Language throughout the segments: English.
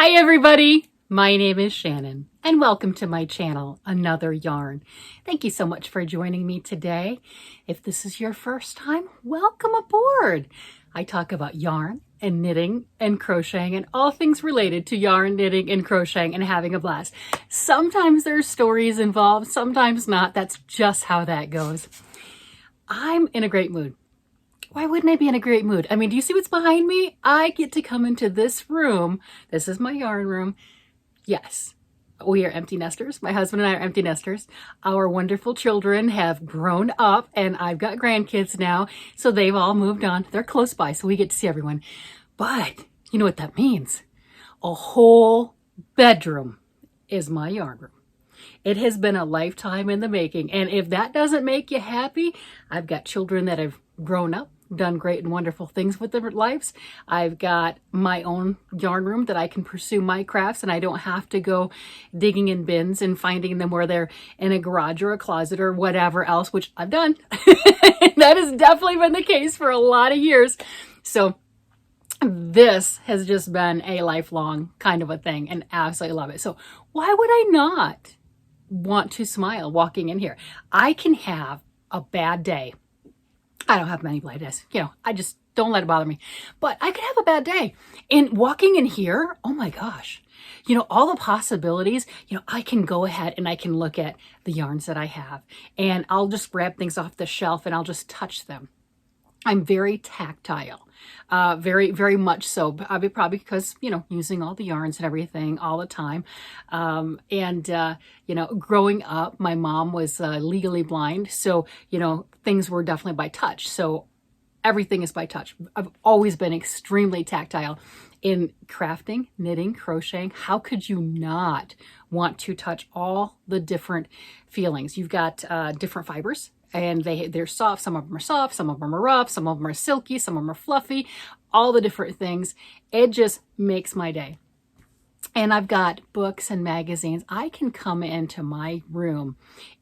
Hi everybody, my name is Shannon and welcome to my channel, Another Yarn. Thank you so much for joining me today. If this is your first time, welcome aboard. I talk about yarn and knitting and crocheting and all things related to yarn, knitting, and crocheting and having a blast. Sometimes there's stories involved, sometimes not. That's just how that goes. I'm in a great mood. Why wouldn't I be in a great mood? I mean, do you see what's behind me? I get to come into this room. This is my yarn room. Yes, we are empty nesters. My husband and I are empty nesters. Our wonderful children have grown up and I've got grandkids now. So they've all moved on. They're close by, so we get to see everyone. But you know what that means? A whole bedroom is my yarn room. It has been a lifetime in the making. And if that doesn't make you happy, I've got children that have grown up, done great and wonderful things with their lives. I've got my own yarn room that I can pursue my crafts and I don't have to go digging in bins and finding them where they're in a garage or a closet or whatever else, which I've done. That has definitely been the case for a lot of years. So this has just been a lifelong kind of a thing and absolutely love it. So why would I not want to smile walking in here? I can have a bad day. I don't have many bad days. I just don't let it bother me. But I could have a bad day. And walking in here, oh my gosh, all the possibilities, I can go ahead and I can look at the yarns that I have and I'll just grab things off the shelf and I'll just touch them. I'm very tactile, very, very much so. Probably because, using all the yarns and everything all the time. Growing up, my mom was legally blind. So, things were definitely by touch. So everything is by touch. I've always been extremely tactile in crafting, knitting, crocheting. How could you not want to touch all the different feelings? You've got different fibers. And they're soft. Some of them are soft, some of them are rough, some of them are silky, some of them are fluffy, all the different things. It just makes my day. And I've got books and magazines. I can come into my room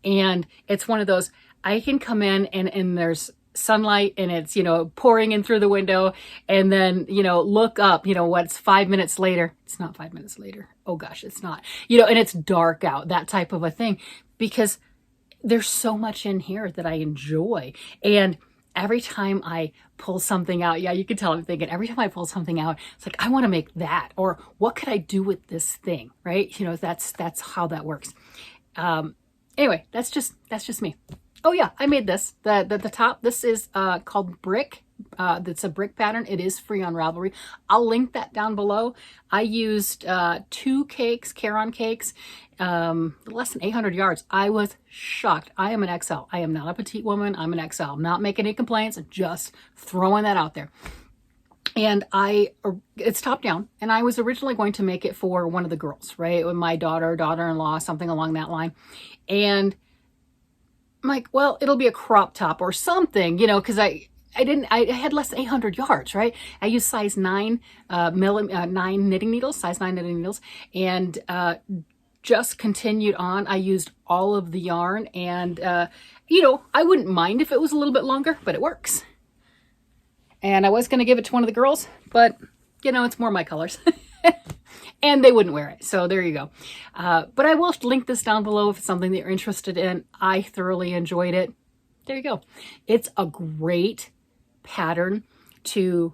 and it's one of those, I can come in and there's sunlight and it's, pouring in through the window and then, look up, what's 5 minutes later. It's not 5 minutes later. Oh gosh, it's not, and it's dark out, that type of a thing, because there's so much in here that I enjoy. And every time I pull something out, you can tell I'm thinking, every time I pull something out, it's like, I want to make that, or what could I do with this thing? Right. That's how that works. Anyway, that's just me. Oh yeah, I made this, the top, this is, called Brick. That's a brick pattern. It is free on Ravelry. I'll link that down below. I used 2 cakes, Caron cakes, less than 800 yards. I was shocked. I am an XL. I am not a petite woman. I'm an XL. I'm not making any complaints. Just throwing that out there. And it's top down. And I was originally going to make it for one of the girls, right? With my daughter-in-law, something along that line. And I'm like, well, it'll be a crop top or something, because I had less than 800 yards, right? I used size 9 knitting needles, size 9 knitting needles, and just continued on. I used all of the yarn and, I wouldn't mind if it was a little bit longer, but it works. And I was going to give it to one of the girls, but, it's more my colors. And they wouldn't wear it. So there you go. But I will link this down below if it's something that you're interested in. I thoroughly enjoyed it. There you go. It's a great pattern to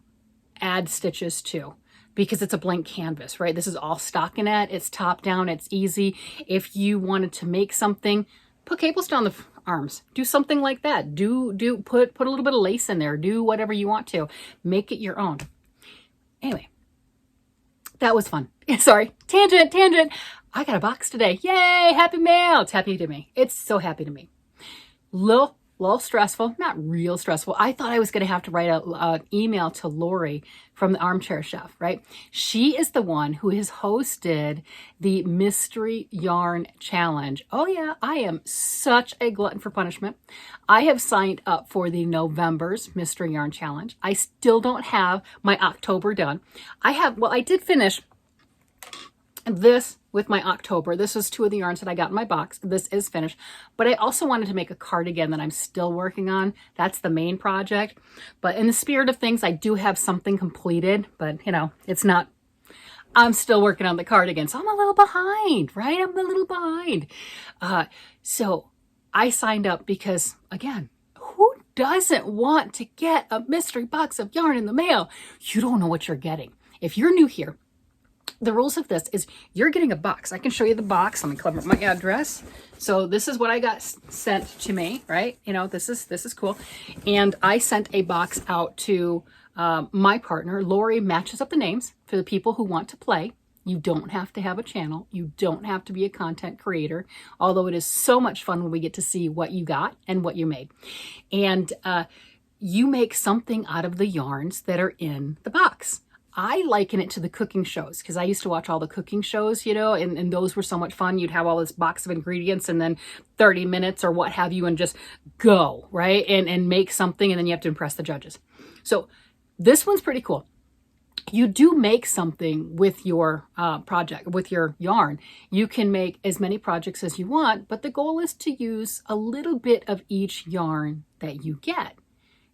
add stitches to because it's a blank canvas, right? This is all stockinette. It's top down. It's easy. If you wanted to make something, put cables down the arms. Do something like that. Put a little bit of lace in there. Do whatever you want to. Make it your own. Anyway, that was fun. Sorry, tangent. I got a box today. Yay, happy mail. It's happy to me. It's so happy to me. Little stressful, not real stressful. I thought I was going to have to write an email to Lori from the Armchair Chef, right? She is the one who has hosted the Mystery Yarn Challenge. Oh yeah, I am such a glutton for punishment. I have signed up for the November's Mystery Yarn Challenge. I still don't have my October done. I did finish this with my October. This is 2 of the yarns that I got in my box. This is finished, but I also wanted to make a cardigan that I'm still working on. That's the main project. But in the spirit of things, I do have something completed, but it's not, I'm still working on the cardigan. So I'm a little behind, right? I'm a little behind. So I signed up because, again, who doesn't want to get a mystery box of yarn in the mail? You don't know what you're getting. If you're new here, the rules of this is you're getting a box. I can show you the box. Let me cover up my address. So this is what I got sent to me, right? You know, this is cool. And I sent a box out to my partner. Lori matches up the names for the people who want to play. You don't have to have a channel. You don't have to be a content creator, although it is so much fun when we get to see what you got and what you made. And you make something out of the yarns that are in the box. I liken it to the cooking shows because I used to watch all the cooking shows, you know, and those were so much fun. You'd have all this box of ingredients and then 30 minutes or what have you and just go, right? And make something, and then you have to impress the judges. So this one's pretty cool. You do make something with your project, with your yarn. You can make as many projects as you want, but the goal is to use a little bit of each yarn that you get.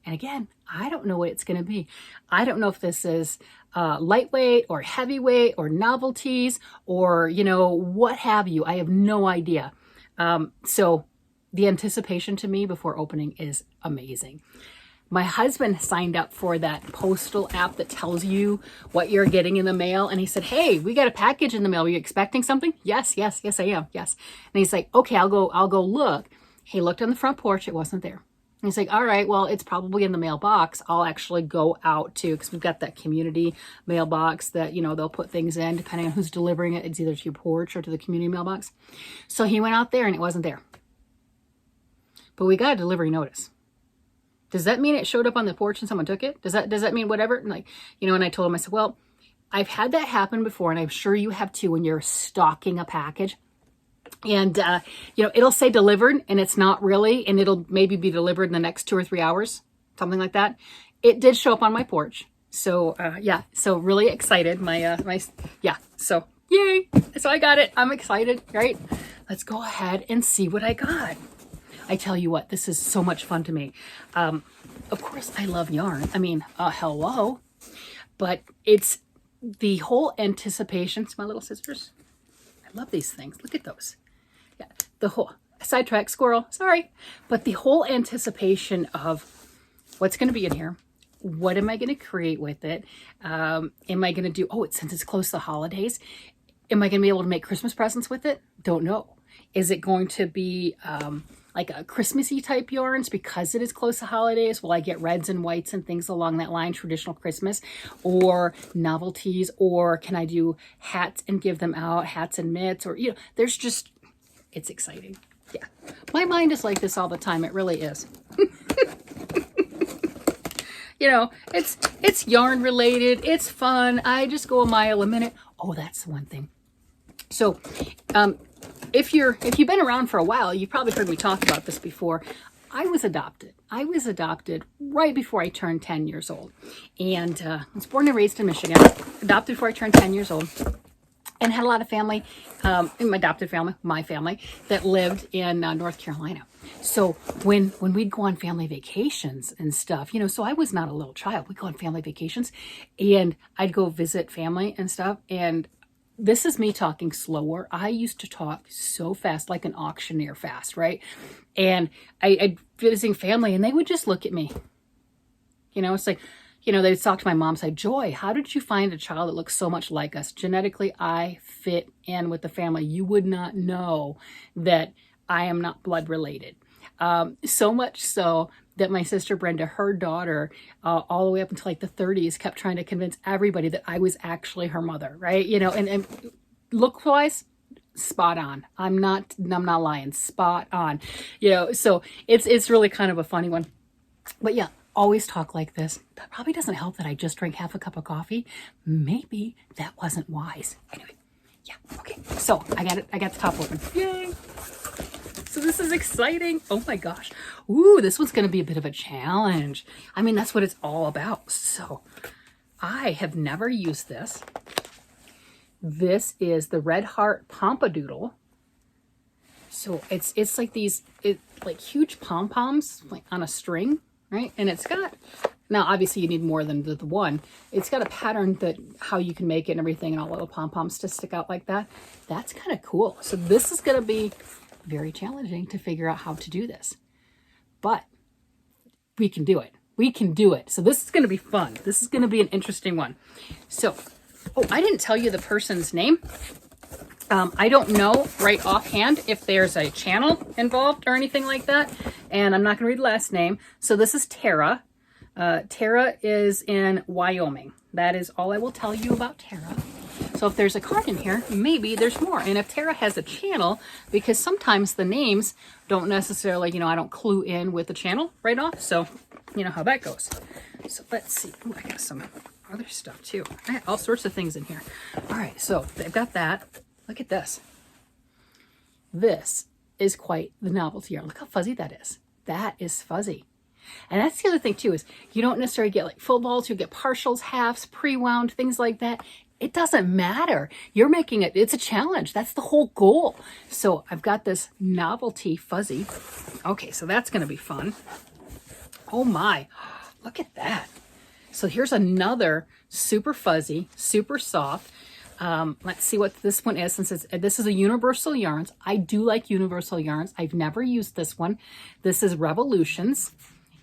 And again, I don't know what it's going to be. I don't know if this is lightweight or heavyweight or novelties or, you know, what have you. I have no idea. So the anticipation to me before opening is amazing. My husband signed up for that postal app that tells you what you're getting in the mail. And he said, hey, we got a package in the mail. Are you expecting something? Yes, I am. Yes. And he's like, okay, I'll go look. He looked on the front porch. It wasn't there. And he's like, all right, well, it's probably in the mailbox. I'll actually go out to, because we've got that community mailbox that, you know, they'll put things in depending on who's delivering it. It's either to your porch or to the community mailbox. So he went out there and it wasn't there. But we got a delivery notice. Does that mean it showed up on the porch and someone took it? Does that mean whatever? And like, you know, and I told him, I said, well, I've had that happen before, and I'm sure you have too when you're stocking a package. And, you know, it'll say delivered and it's not really, and it'll maybe be delivered in the next 2 or 3 hours, something like that. It did show up on my porch. So, yeah, so really excited. So yay. So I got it. I'm excited, right? Let's go ahead and see what I got. I tell you what, this is so much fun to me. Of course, I love yarn. I mean, hello. But it's the whole anticipation. It's my little scissors. I love these things. Look at those. Yeah, the whole sidetrack squirrel. Sorry, but the whole anticipation of what's going to be in here. What am I going to create with it? Am I going to do? Oh, since it's close to the holidays, am I going to be able to make Christmas presents with it? Don't know. Is it going to be like a Christmassy type yarns because it is close to holidays? Will I get reds and whites and things along that line, traditional Christmas, or novelties, or can I do hats and give them out, hats and mitts, or, you know, there's just, it's exciting. Yeah. My mind is like this all the time. It really is. You know, it's yarn related. It's fun. I just go a mile a minute. Oh, that's the one thing. So, if you've been around for a while, you've probably heard me talk about this before. I was adopted. I was adopted right before I turned 10 years old. And I was born and raised in Michigan, adopted before I turned 10 years old, and had a lot of family, in my adopted family, my family, that lived in North Carolina. So when we'd go on family vacations and stuff, you know, so I was not a little child. We'd go on family vacations, and I'd go visit family and stuff, and this is me talking slower. I used to talk so fast, like an auctioneer fast, right? And I'd visiting family, and they would just look at me. You know, it's like, you know, they'd talk to my mom, say, Joy, how did you find a child that looks so much like us? Genetically, I fit in with the family. You would not know that I am not blood related. So much so that my sister Brenda, her daughter, all the way up until like the 30s, kept trying to convince everybody that I was actually her mother, right? You know, and look-wise, spot on. I'm not lying, spot on. You know, so it's really kind of a funny one. But yeah, always talk like this. That probably doesn't help that I just drank half a cup of coffee. Maybe that wasn't wise. Anyway, yeah, okay. So I got the top open. Yay! So this is exciting. Oh my gosh. Ooh, this one's going to be a bit of a challenge. I mean, that's what it's all about. So I have never used this. This is the Red Heart Pompadoodle. So it's like these, like huge pom-poms like on a string, right? And it's got Now, obviously, you need more than the one. It's got a pattern that how you can make it and everything, and all little pom-poms to stick out like that. That's kind of cool. So this is going to be very challenging to figure out how to do this. But we can do it. We can do it. So this is going to be fun. This is going to be an interesting one. So, oh, I didn't tell you the person's name. I don't know right offhand if there's a channel involved or anything like that. And I'm not going to read the last name. So this is Tara. Tara is in Wyoming. That is all I will tell you about Tara. So if there's a card in here, maybe there's more. And if Tara has a channel, because sometimes the names don't necessarily, I don't clue in with the channel right off. So you know how that goes. So let's see. Ooh, I got some other stuff too. I have all sorts of things in here. All right, so they've got that. Look at this. This is quite the novelty yarn. Look how fuzzy that is. That is fuzzy. And that's the other thing too, is you don't necessarily get like full balls, you get partials, halves, pre-wound, things like that. It doesn't matter. You're making it, it's a challenge. That's the whole goal. So I've got this novelty fuzzy. Okay, so that's gonna be fun. Oh my, look at that. So here's another super fuzzy, super soft. Let's see what this one is, since this is a Universal Yarns. I do like Universal Yarns. I've never used this one. This is Revolutions.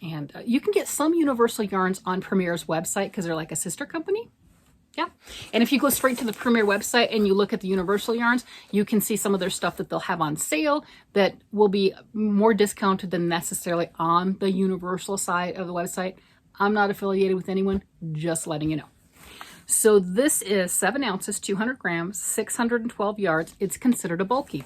And you can get some Universal Yarns on Premier's website because they're like a sister company. Yeah. And if you go straight to the Premier website and you look at the Universal Yarns, you can see some of their stuff that they'll have on sale that will be more discounted than necessarily on the Universal side of the website. I'm not affiliated with anyone, just letting you know. So this is 7 ounces, 200 grams, 612 yards. It's considered a bulky.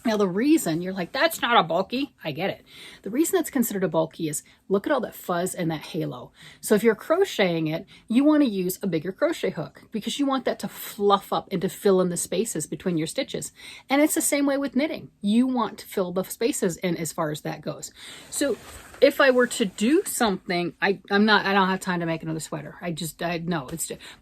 Now the reason you're like, that's not a bulky, I get it. The reason it's considered a bulky is look at all that fuzz and that halo. So if you're crocheting it, you want to use a bigger crochet hook because you want that to fluff up and to fill in the spaces between your stitches. And it's the same way with knitting. You want to fill the spaces in as far as that goes. So if I were to do something, I don't have time to make another sweater.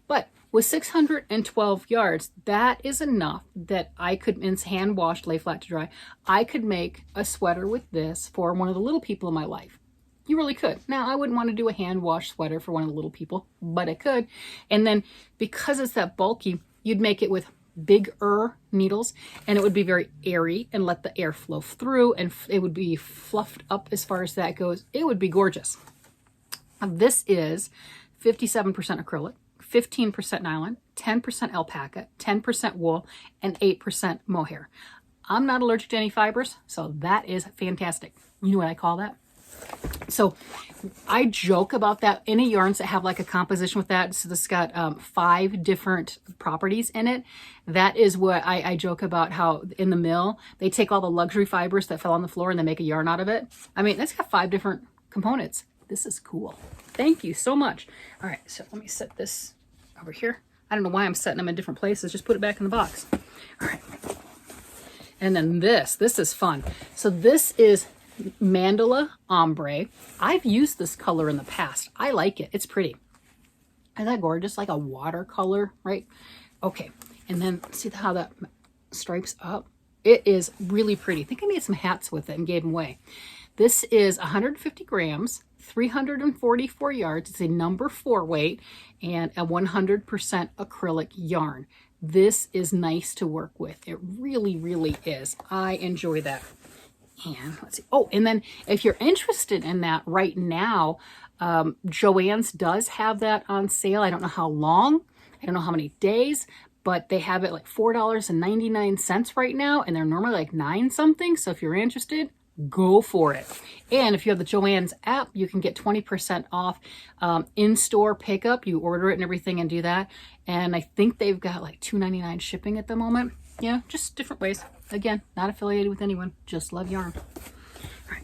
But with 612 yards, that is enough that I could, it's hand washed, lay flat to dry. I could make a sweater with this for one of the little people in my life. You really could. Now, I wouldn't want to do a hand wash sweater for one of the little people, but I could. And then because it's that bulky, you'd make it with bigger needles and it would be very airy and let the air flow through and it would be fluffed up as far as that goes. It would be gorgeous. This is 57% acrylic, 15% nylon, 10% alpaca, 10% wool, and 8% mohair. I'm not allergic to any fibers, so that is fantastic. You know what I call that? So I joke about that. Any yarns that have like a composition with that, so this got 5 different properties in it. That is what I joke about, how in the mill, they take all the luxury fibers that fell on the floor and they make a yarn out of it. I mean, it's got 5 different components. This is cool. Thank you so much. All right, so let me set this over here. I don't know why I'm setting them in different places. Just put it back in the box. All right. And then this is fun. So this is Mandala Ombre. I've used this color in the past. I like it. It's pretty. Isn't that gorgeous? Like a watercolor, right? Okay. And then see how that stripes up? It is really pretty. I think I made some hats with it and gave them away. This is 150 grams, 344 yards. It's a number 4 weight and a 100% acrylic yarn. This is nice to work with. It really, really is. I enjoy that. And let's see. Oh, and then if you're interested in that right now, Joann's does have that on sale. I don't know how long. I don't know how many days, but they have it like $4.99 right now, and they're normally like 9 something. So if you're interested, go for it. And if you have the Joann's app, you can get 20% off in-store pickup. You order it and everything and do that. And I think they've got like $2.99 shipping at the moment. Yeah, just different ways. Again, not affiliated with anyone, just love yarn. All right.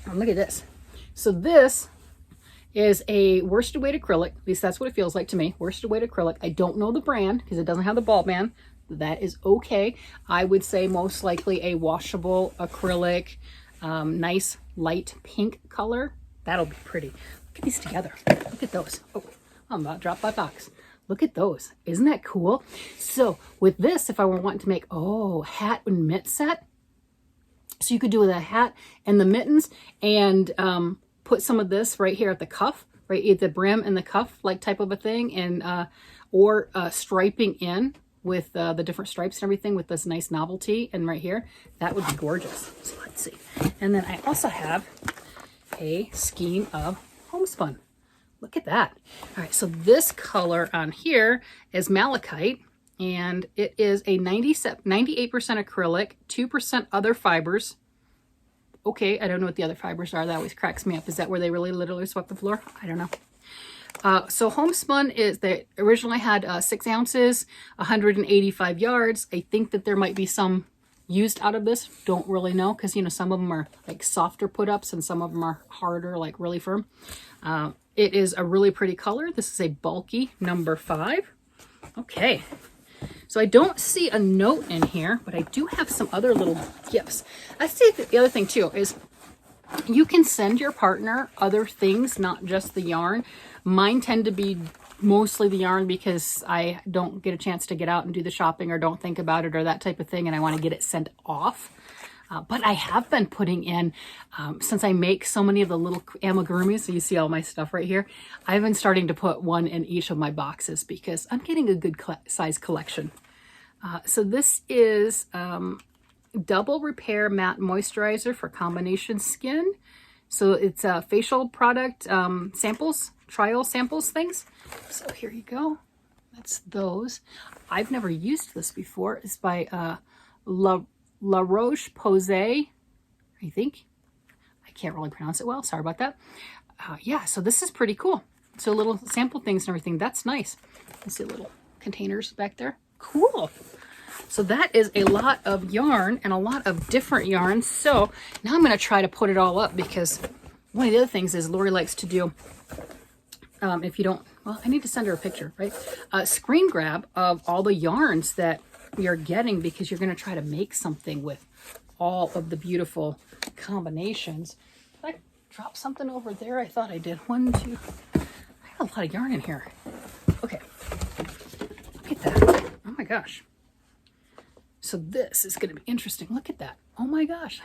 Oh, look at this. So this is a worsted weight acrylic. At least that's what it feels like to me. Worsted weight acrylic. I don't know the brand because it doesn't have the ball band. That is okay. I would say most likely a washable acrylic, nice light pink color. That'll be pretty. Look at these together. Look at those. Oh, I'm about to drop my box. Look at those. Isn't that cool? So with this, if I were wanting to make, hat and mitt set. So you could do with a hat and the mittens and put some of this right here at the cuff, right at the brim and the cuff, like type of a thing, and or striping in with the different stripes and everything with this nice novelty, and right here, that would be gorgeous. So let's see. And then I also have a skein of homespun. Look at that. All right, so this color on here is malachite, and it is a 98% acrylic, 2% other fibers. Okay, I don't know what the other fibers are. That always cracks me up. Is that where they really literally swept the floor? I don't know. So homespun is, they originally had 6 ounces, 185 yards. I think that there might be some used out of this. Don't really know, because, you know, some of them are like softer put-ups and some of them are harder, like really firm. It is a really pretty color. This is a bulky number 5. Okay. So I don't see a note in here, but I do have some other little gifts. I see the other thing too is you can send your partner other things, not just the yarn. Mine tend to be mostly the yarn because I don't get a chance to get out and do the shopping or don't think about it or that type of thing, and I want to get it sent off. But I have been putting in, since I make so many of the little amigurumis, so you see all my stuff right here, I've been starting to put one in each of my boxes because I'm getting a good size collection. So this is double repair matte moisturizer for combination skin. So it's a facial product samples, trial samples things. So here you go. That's those. I've never used this before. It's by La Roche-Posay, I think. I can't really pronounce it well. Sorry about that. Yeah, so this is pretty cool. So little sample things and everything. That's nice. You see little containers back there. Cool. So that is a lot of yarn and a lot of different yarns. So now I'm going to try to put it all up, because one of the other things is Lori likes to do, if you don't, well, I need to send her a picture, right? Screen grab of all the yarns that you're getting, because you're going to try to make something with all of the beautiful combinations. Did I drop something over there? I thought I did. 1, 2. I have a lot of yarn in here. Okay. Look at that. Oh my gosh. So this is going to be interesting. Look at that. Oh my gosh.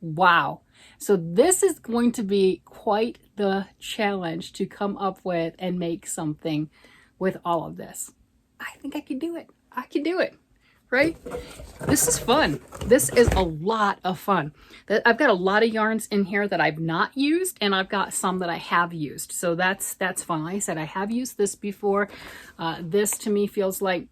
Wow. So this is going to be quite the challenge to come up with and make something with all of this. I think I can do it. I can do it, right? This is fun. This is a lot of fun. I've got a lot of yarns in here that I've not used, and I've got some that I have used. So that's fun. Like I said, I have used this before. This to me feels like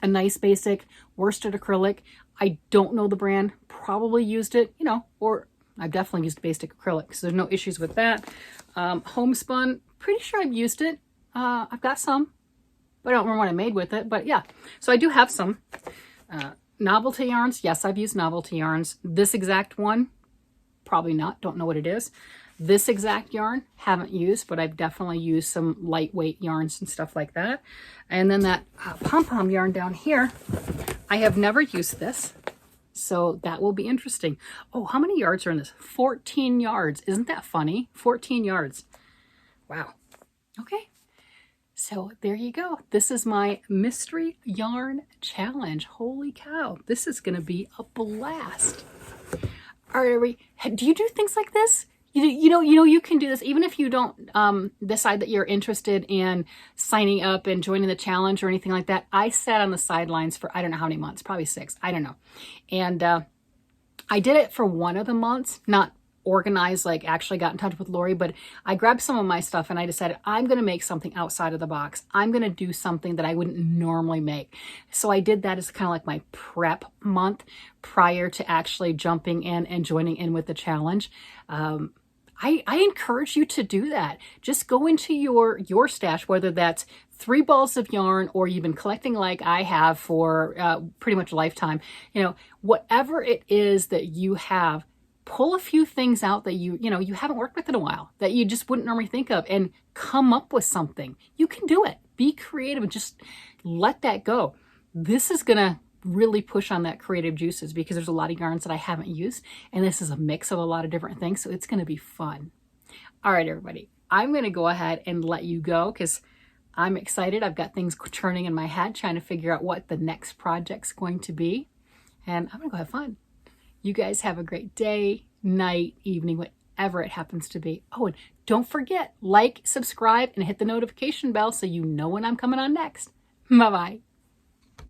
a nice basic worsted acrylic. I don't know the brand. Probably used it, you know, or I've definitely used basic acrylic, so there's no issues with that. Homespun, pretty sure I've used it. I've got some, but I don't remember what I made with it, but yeah. So I do have some. Novelty yarns, yes, I've used novelty yarns. This exact one, probably not, don't know what it is. This exact yarn, haven't used, but I've definitely used some lightweight yarns and stuff like that. And then that pom-pom yarn down here, I have never used this, so that will be interesting. Oh, how many yards are in this? 14 yards. Isn't that funny? 14 yards. Wow. Okay. So there you go. This is my mystery yarn challenge. Holy cow. This is going to be a blast. All right, do you do things like this? You know, you can do this even if you don't decide that you're interested in signing up and joining the challenge or anything like that. I sat on the sidelines for I don't know how many months, probably 6. I don't know. And I did it for one of the months, not organized, like actually got in touch with Lori, but I grabbed some of my stuff and I decided I'm going to make something outside of the box. I'm going to do something that I wouldn't normally make. So I did that as kind of like my prep month prior to actually jumping in and joining in with the challenge. I encourage you to do that. Just go into your stash, whether that's 3 balls of yarn or you've been collecting like I have for pretty much a lifetime. You know, whatever it is that you have, pull a few things out that you haven't worked with in a while, that you just wouldn't normally think of, and come up with something. You can do it. Be creative and just let that go. This is going to really push on that creative juices because there's a lot of yarns that I haven't used, and this is a mix of a lot of different things, so it's going to be fun. All right, everybody, I'm going to go ahead and let you go because I'm excited. I've got things churning in my head trying to figure out what the next project's going to be, and I'm going to go have fun. You guys have a great day, night, evening, whatever it happens to be. Oh, and don't forget, like, subscribe, and hit the notification bell so you know when I'm coming on next. Bye-bye.